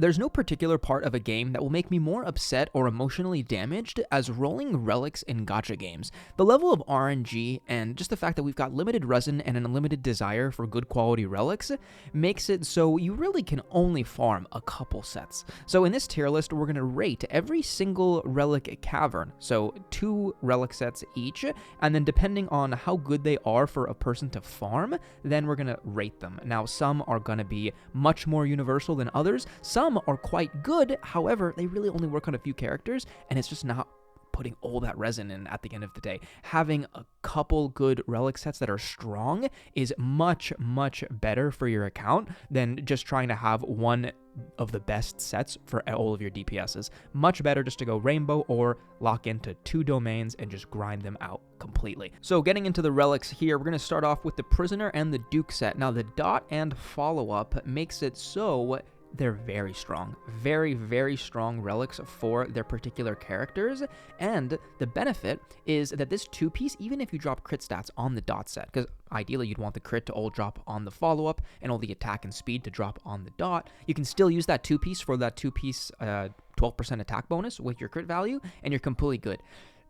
There's no particular part of a game that will make me more upset or emotionally damaged as rolling relics in gacha games. The level of RNG and just the fact that we've got limited resin and an unlimited desire for good quality relics makes it so you really can only farm a couple sets. So in this tier list, we're going to rate every single relic cavern, so 2 relic sets each, and then depending on how good they are for a person to farm, then we're going to rate them. Now, some are going to be much more universal than others. Some are quite good, however, they really only work on a few characters, and it's just not putting all that resin in at the end of the day. Having a couple good relic sets that are strong is much, much better for your account than just trying to have one of the best sets for all of your DPSs. Much better just to go rainbow or lock into 2 domains and just grind them out completely. So getting into the relics here, we're going to start off with the Prisoner and the Duke set. Now the dot and follow-up makes it so they're very strong, very, very strong relics for their particular characters, and the benefit is that this 2-piece, even if you drop crit stats on the dot set, because ideally you'd want the crit to all drop on the follow-up and all the attack and speed to drop on the dot, you can still use that 2-piece for that 2-piece 12% attack bonus with your crit value, and you're completely good.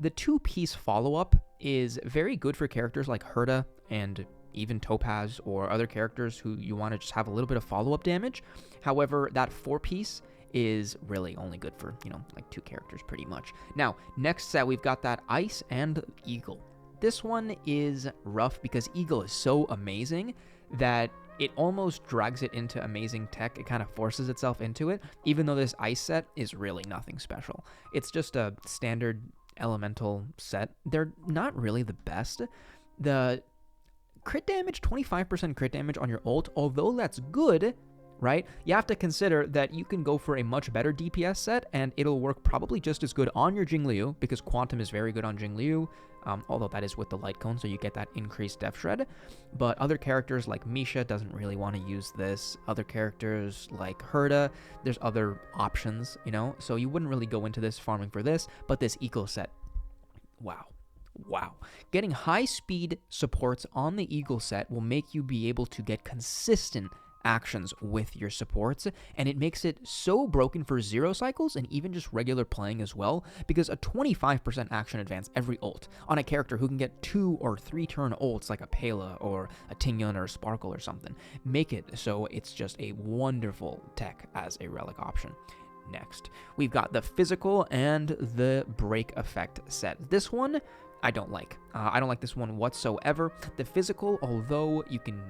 The 2-piece follow-up is very good for characters like Herta and even Topaz or other characters who you want to just have a little bit of follow-up damage. However, that 4-piece is really only good for, like 2 characters pretty much. Now, next set, we've got that Ice and Eagle. This one is rough because Eagle is so amazing that it almost drags it into amazing tech. It kind of forces itself into it, even though this Ice set is really nothing special. It's just a standard elemental set. They're not really the best. The crit damage, 25% crit damage on your ult, although that's good, right? You have to consider that you can go for a much better DPS set, and it'll work probably just as good on your Jingliu, because Quantum is very good on Jingliu, although that is with the Light Cone, so you get that increased Def Shred. But other characters like Misha doesn't really want to use this. Other characters like Herta, there's other options, so you wouldn't really go into this farming for this, but this Eco set, wow. Getting high speed supports on the Eagle set will make you be able to get consistent actions with your supports, and it makes it so broken for 0 cycles and even just regular playing as well, because a 25% action advance every ult on a character who can get 2 or 3 turn ults like a Pela or a Tingyun or a Sparkle or something, make it so it's just a wonderful tech as a relic option. Next, we've got the Physical and the Break Effect set. This one I don't like. I don't like this one whatsoever. The Physical, although you can,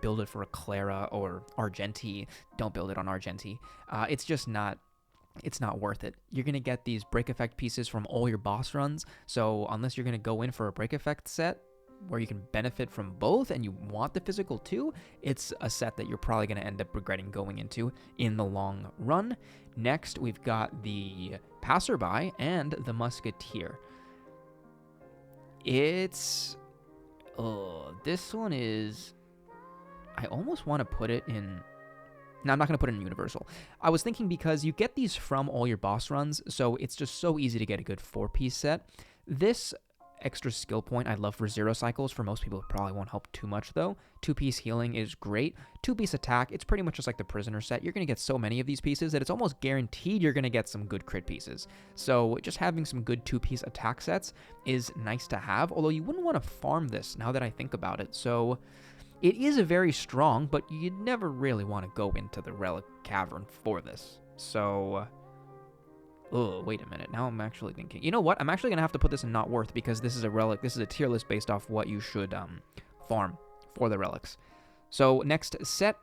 build it for a Clara or Argenti, don't build it on Argenti. It's just not, it's not worth it. You're going to get these Break Effect pieces from all your boss runs, so unless you're going to go in for a Break Effect set where you can benefit from both and you want the Physical too, it's a set that you're probably going to end up regretting going into in the long run. Next, we've got the Passerby and the Musketeer. This one is, I almost want to put it in, no, I'm not going to put it in Universal. I was thinking because you get these from all your boss runs, so it's just so easy to get a good 4-piece set. This extra skill point I love for 0 cycles. For most people, it probably won't help too much though. 2-piece healing is great. 2-piece attack, it's pretty much just like the Prisoner set. You're going to get so many of these pieces that it's almost guaranteed you're going to get some good crit pieces. So just having some good 2-piece attack sets is nice to have, although you wouldn't want to farm this now that I think about it. So it is very strong, but you'd never really want to go into the Relic Cavern for this. So oh, wait a minute. Now I'm actually thinking. You know what? I'm actually going to have to put this in not worth because this is a relic. This is a tier list based off what you should farm for the relics. So next set,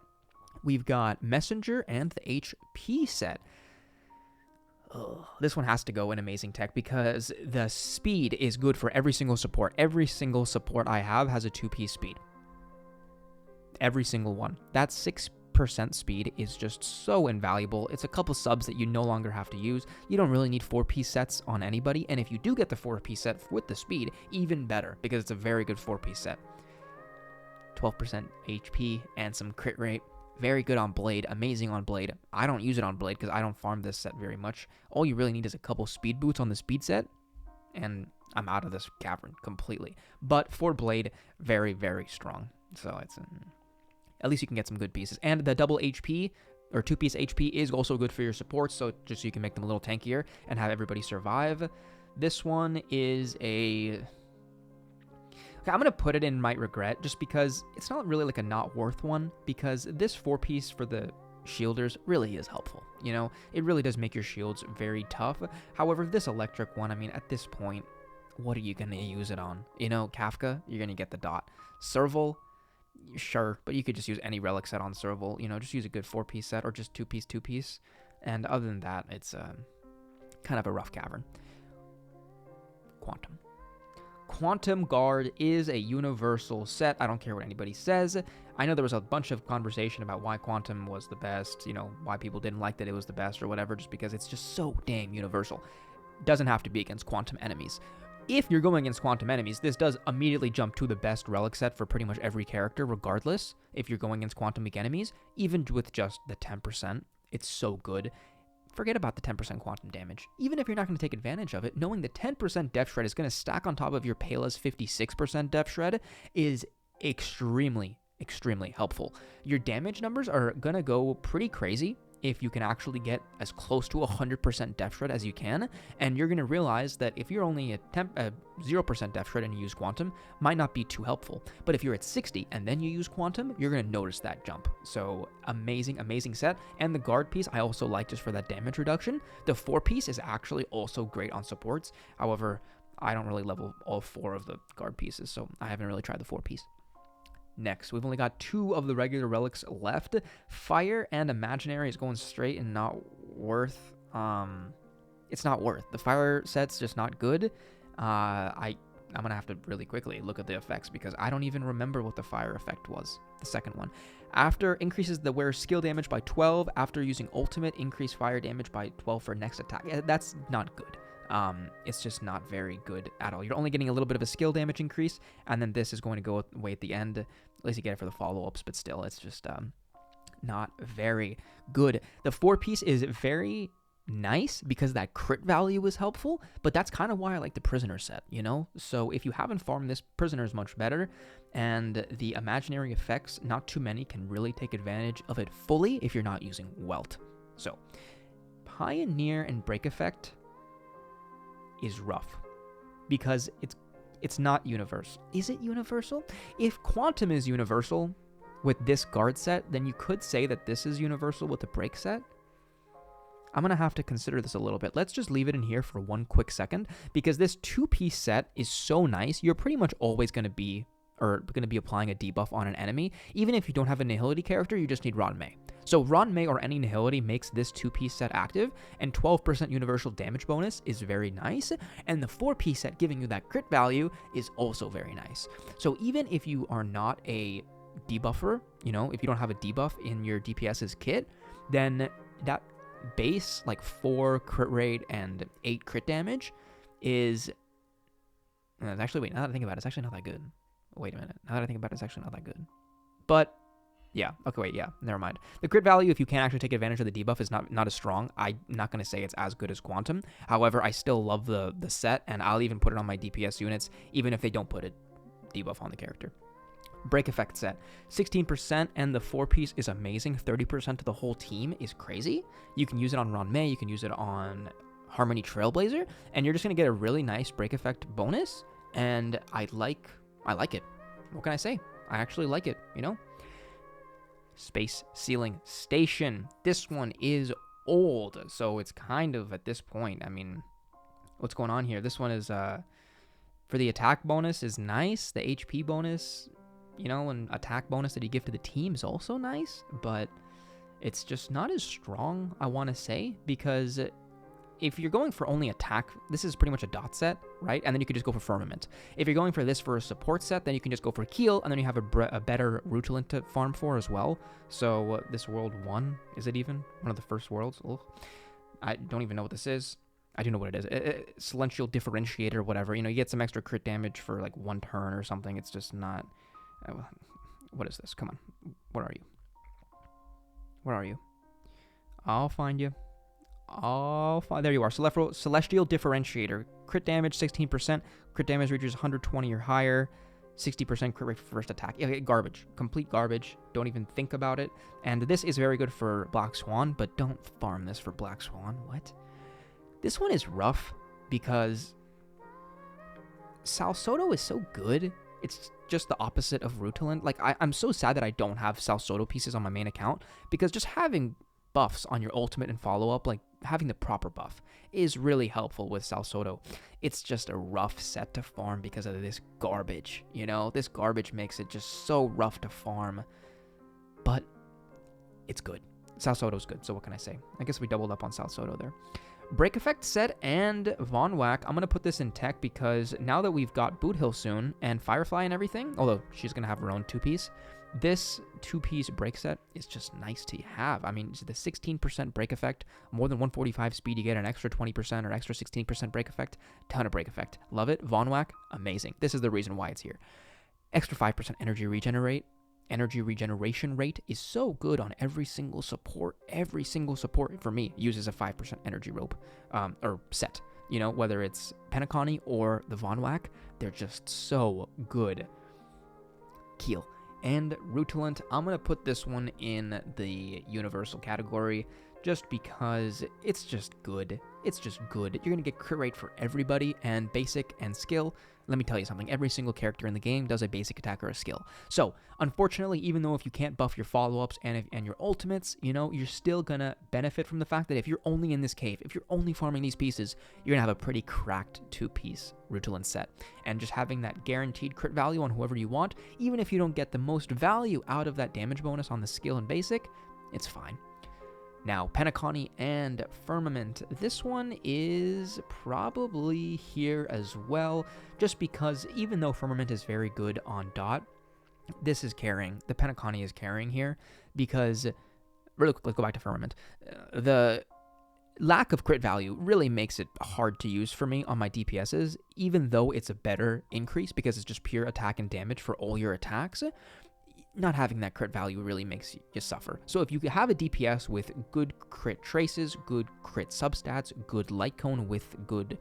we've got Messenger and the HP set. This one has to go in Amazing Tech because the speed is good for every single support. Every single support I have has a 2-piece speed. Every single one. That's 6% speed is just so invaluable. It's a couple subs that you no longer have to use. You don't really need 4-piece sets on anybody, and if you do get the 4-piece set with the speed, even better, because it's a very good 4-piece set. 12% HP and some crit rate. Very good on Blade, amazing on Blade. I don't use it on Blade because I don't farm this set very much. All you really need is a couple speed boots on the speed set, and I'm out of this cavern completely. But for Blade, very, very strong. So it's at least you can get some good pieces. And the double HP or 2-piece HP is also good for your supports, so just so you can make them a little tankier and have everybody survive. This one is a... Okay, I'm going to put it in Might Regret just because it's not really like a not worth one, because this 4-piece for the shielders really is helpful. You know, it really does make your shields very tough. However, this electric one, I mean, at this point, what are you going to use it on? You know, Kafka, you're going to get the dot. Serval, sure, but you could just use any relic set on Serval. You know, just use a good 4-piece set or just 2-piece. And other than that, it's kind of a rough cavern. Quantum. Quantum Guard is a universal set. I don't care what anybody says. I know there was a bunch of conversation about why Quantum was the best, you know, why people didn't like that it was the best or whatever, just because it's just so dang universal. Doesn't have to be against Quantum enemies. If you're going against Quantum enemies, this does immediately jump to the best relic set for pretty much every character, regardless if you're going against Quantum enemies, even with just the 10%. It's so good. Forget about the 10% quantum damage. Even if you're not going to take advantage of it, knowing the 10% depth shred is going to stack on top of your Pela's 56% depth shred is extremely helpful. Your damage numbers are going to go pretty crazy if you can actually get as close to 100% depth shred as you can, and you're going to realize that if you're only at 0% depth shred and you use Quantum, might not be too helpful. But if you're at 60 and then you use Quantum, you're going to notice that jump. So amazing set. And the guard piece I also like just for that damage reduction. The 4-piece is actually also great on supports. However, I don't really level all 4 of the guard pieces, so I haven't really tried the 4-piece. Next, we've only got 2 of the regular relics left. Fire and Imaginary is going straight and not worth. It's not worth. The fire set's just not good. I'm gonna have to really quickly look at the effects because I don't even remember what the fire effect was. The second one. After increases the wearer's skill damage by 12. After using ultimate, increase fire damage by 12 for next attack. That's not good. It's just not very good at all. You're only getting a little bit of a skill damage increase, and then this is going to go away at the end. At least you get it for the follow-ups, but still, it's just not very good. The 4-piece is very nice because that crit value is helpful, but that's kind of why I like the Prisoner set, you know? So if you haven't farmed this, Prisoner is much better, and the Imaginary effects, not too many can really take advantage of it fully if you're not using Welt. So, Pioneer and Break Effect is rough because it's not universal. Is it universal? If Quantum is universal with this guard set, then you could say that this is universal with the break set. I'm going to have to consider this a little bit. Let's just leave it in here for one quick second because this 2-piece set is so nice. You're pretty much always going to be applying a debuff on an enemy. Even if you don't have a Nihility character, you just need Ron May. So Ron May or any Nihility makes this 2-piece set active, and 12% universal damage bonus is very nice, and the 4-piece set giving you that crit value is also very nice. So even if you are not a debuffer, you know, if you don't have a debuff in your DPS's kit, then that base, like 4 crit rate and 8 crit damage is... Actually, wait, now that I think about it, it's actually not that good. Wait a minute. Now that I think about it, it's actually not that good. But... yeah. Okay, wait, yeah. Never mind. The crit value, if you can't actually take advantage of the debuff, is not as strong. I'm not going to say it's as good as Quantum. However, I still love the set, and I'll even put it on my DPS units, even if they don't put a debuff on the character. Break Effect set. 16%, and the 4-piece is amazing. 30% to the whole team is crazy. You can use it on Ron May. You can use it on Harmony Trailblazer, and you're just going to get a really nice Break Effect bonus, and I like it. What can I say? I actually like it, you know? Space Ceiling Station. This one is old, so it's kind of at this point, I mean, what's going on here? This one is, for the attack bonus is nice. The HP bonus, you know, and attack bonus that you give to the team is also nice, but it's just not as strong, I want to say, because if you're going for only attack, this is pretty much a dot set, right? And then you could just go for Firmament. If you're going for this for a support set, then you can just go for Keel, and then you have a better Rutilant to farm for as well. So this world 1, is it even? One of the first worlds? Ugh. I don't even know what this is. I do know what it is. Celestial Differentiator, whatever. You know, you get some extra crit damage for like 1 turn or something. It's just not... what is this? Come on. Where are you? Where are you? I'll find you. Oh, there you are. Celestial Differentiator. Crit damage 16%. Crit damage reaches 120 or higher. 60% crit rate for first attack. Okay, garbage. Complete garbage. Don't even think about it. And this is very good for Black Swan, but don't farm this for Black Swan. What? This one is rough because Salsotto is so good. It's just the opposite of Rutilant. Like, I'm so sad that I don't have Salsotto pieces on my main account, because just having buffs on your ultimate and follow-up, like having the proper buff, is really helpful with Salsotto. It's just a rough set to farm because of this garbage, you know? This garbage makes it just so rough to farm, but it's good. Salsotto's good, so what can I say? I guess we doubled up on Salsotto there. Break Effect set and Vonwaq. I'm going to put this in tech because now that we've got Boothilll soon and Firefly and everything, although she's going to have her own 2-piece, this 2-piece break set is just nice to have. I mean, the 16% break effect, more than 145 speed, you get an extra 20% or extra 16% break effect. Ton of break effect. Love it. Vonwaq, amazing. This is the reason why it's here. Extra 5% energy regeneration rate is so good on every single support. Every single support, for me, uses a 5% energy rope, or set. You know, whether it's Penacony or the Vonwaq, they're just so good. Keel and Rutilant, I'm going to put this one in the universal category just because it's just good. It's just good. You're going to get crit rate for everybody, and basic and skill. Let me tell you something. Every single character in the game does a basic attack or a skill. So, unfortunately, even though if you can't buff your follow-ups and your ultimates, you know, you're still going to benefit from the fact that if you're only in this cave, if you're only farming these pieces, you're going to have a pretty cracked 2-piece Rutilant set. And just having that guaranteed crit value on whoever you want, even if you don't get the most value out of that damage bonus on the skill and basic, it's fine. Now, Penacony and Firmament. This one is probably here as well, just because even though Firmament is very good on dot, this is carrying. The Penacony is carrying here because, really quick, let's go back to Firmament. The lack of crit value really makes it hard to use for me on my DPSs, even though it's a better increase because it's just pure attack and damage for all your attacks. Not having that crit value really makes you suffer. So if you have a DPS with good crit traces, good crit substats, good light cone with good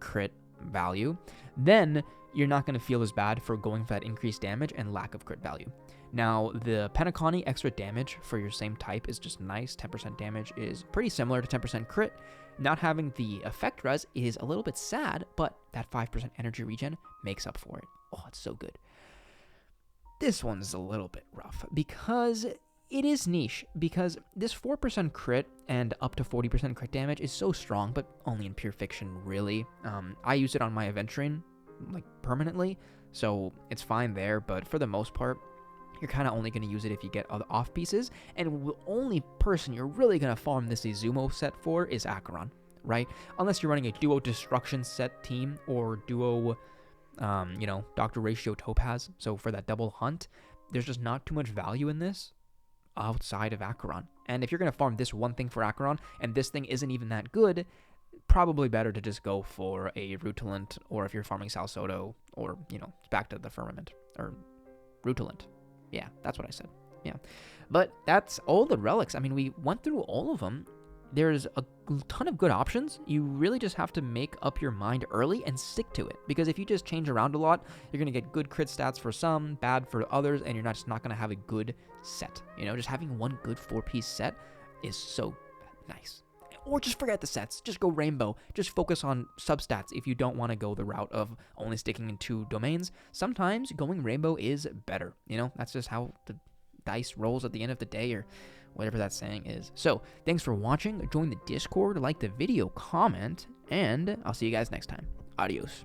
crit value, then you're not going to feel as bad for going for that increased damage and lack of crit value. Now, the Penacony extra damage for your same type is just nice. 10% damage is pretty similar to 10% crit. Not having the effect res is a little bit sad, but that 5% energy regen makes up for it. Oh, it's so good. This one's a little bit rough because it is niche, because this 4% crit and up to 40% crit damage is so strong, but only in pure fiction, really. I use it on my Aventurine, like, permanently, so it's fine there, but for the most part, you're kind of only going to use it if you get other off pieces, and the only person you're really going to farm this Izumo set for is Acheron, right? Unless you're running a duo destruction set team or duo... you know, Dr. Ratio Topaz, so for that double hunt, there's just not too much value in this outside of Acheron. And if you're going to farm this one thing for Acheron, and this thing isn't even that good, probably better to just go for a Rutilant, or if you're farming Salsotto, or, you know, back to the Firmament, or Rutilant. Yeah, that's what I said. Yeah. But that's all the relics. I mean, we went through all of them. There's a ton of good options. You really just have to make up your mind early and stick to it. Because if you just change around a lot, you're going to get good crit stats for some, bad for others, and you're just not going to have a good set. You know, just having one good 4-piece set is so nice. Or just forget the sets. Just go rainbow. Just focus on substats if you don't want to go the route of only sticking in 2 domains. Sometimes going rainbow is better. You know, that's just how the dice rolls at the end of the day, or whatever that saying is. So, thanks for watching. Join the Discord, like the video, comment, and I'll see you guys next time. Adios.